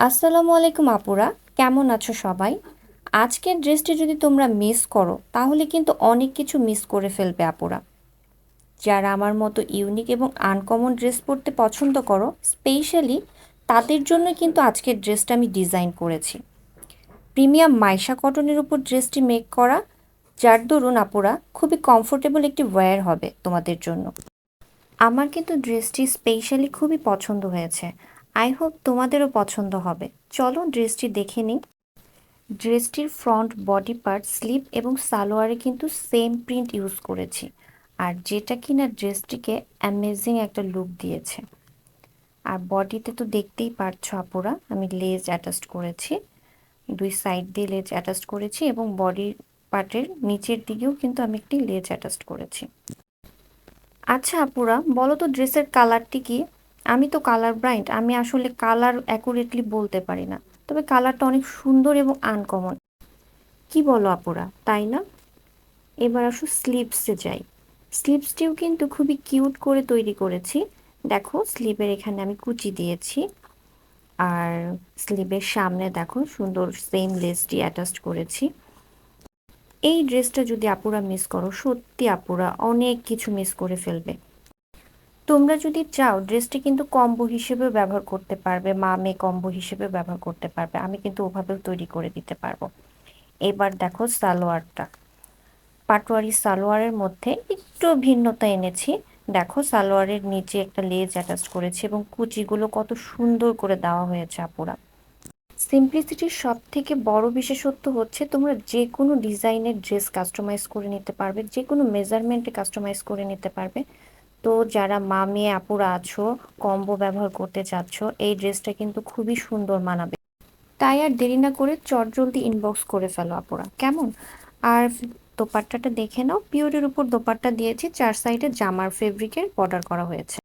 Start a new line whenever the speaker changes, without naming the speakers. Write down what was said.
আসসালামু আলাইকুম আপুরা, কেমন আছো সবাই? আজকের ড্রেসটি যদি তোমরা মিস করো তাহলে কিন্তু অনেক কিছু মিস করে ফেলবে আপুরা। যারা আমার মতো ইউনিক এবং আনকমন ড্রেস পরতে পছন্দ করো, স্পেশালি তাদের জন্য কিন্তু আজকের ড্রেসটা আমি ডিজাইন করেছি। প্রিমিয়াম মাইশা কটনের উপর ড্রেসটি মেক করা, যার দরুন আপুরা খুবই কমফোর্টেবল একটি ওয়্যার হবে তোমাদের জন্য। আমার কিন্তু ড্রেসটি স্পেশালি খুবই পছন্দ হয়েছে। আই হোপ তোমাদেরও পছন্দ হবে। চলো ড্রেসটি দেখে নিই। ড্রেসটির ফ্রন্ট বডি পার্ট, স্লিভ এবং সালোয়ারে কিন্তু সেম প্রিন্ট ইউজ করেছি, আর যেটা কিনা ড্রেসটিকে অ্যামেজিং একটা লুক দিয়েছে। আর বডিতে তো দেখতেই পারছো আপুরা, আমি লেজ অ্যাটাচড করেছি, দুই সাইড দিয়ে লেজ অ্যাটাচড করেছি এবং বডি পার্টের নিচের দিকেও কিন্তু আমি একটি লেজ অ্যাটাচড করেছি। আচ্ছা আপুরা, বলো তো ড্রেসের কালারটি কি? আমি তো কালার ব্লাইন্ড, আমি আসলে কালার অ্যাকুরেটলি বলতে পারি না, তবে কালারটা অনেক সুন্দর এবং আনকমন। কি বলো আপুরা, তাই না? এবার আসো স্লিভসে যাই। স্লিভসটিও কিন্তু খুবই কিউট করে তৈরি করেছি। দেখো স্লিভের এখানে আমি কুচি দিয়েছি, আর স্লিভের সামনে দেখো সুন্দর সেম লেসটি অ্যাটাচড করেছি। এই ড্রেসটা যদি আপুরা মিস করো, সত্যি আপুরা অনেক কিছু মিস করে ফেলবে। তোমরা যদি চাও ড্রেসটি কিন্তু কম্বো হিসেবে ব্যবহার করতে পারবে, মা মেয়ে কম্বো হিসেবে ব্যবহার করতে পারবে, আমি কিন্তু ওভাবেও তৈরি করে দিতে পারবো। এবার দেখো সালোয়ারটা, পাটোয়ারি সালোয়ারের মধ্যে একটু ভিন্নতা এনেছি। দেখো সালোয়ারের নিচে একটা লেজ অ্যাটাচ করেছি এবং কুচিগুলো কত সুন্দর করে দেওয়া হয়েছে আপুরা। সিম্পলিসিটির সব থেকে বড় বিশেষত্ব হচ্ছে তোমরা যে কোনো ডিজাইনের ড্রেস কাস্টমাইজ করে নিতে পারবে, যে কোনো মেজারমেন্টে কাস্টমাইজ করে নিতে পারবে। তো যারা মা মেয়ে আপুরা আছো, কম্বো ব্যবহার করতে চাচ্ছ, এই ড্রেসটা কিন্তু খুবই সুন্দর মানাবে। তাই আর দেরি না করে চটজলদি ইনবক্স করে ফেলো আপুরা, কেমন? আর দোপাট্টাটা দেখে নাও, পিওরের উপর দোপাট্টা দিয়েছি, চার সাইডে জামার ফেব্রিকের বর্ডার করা হয়েছে।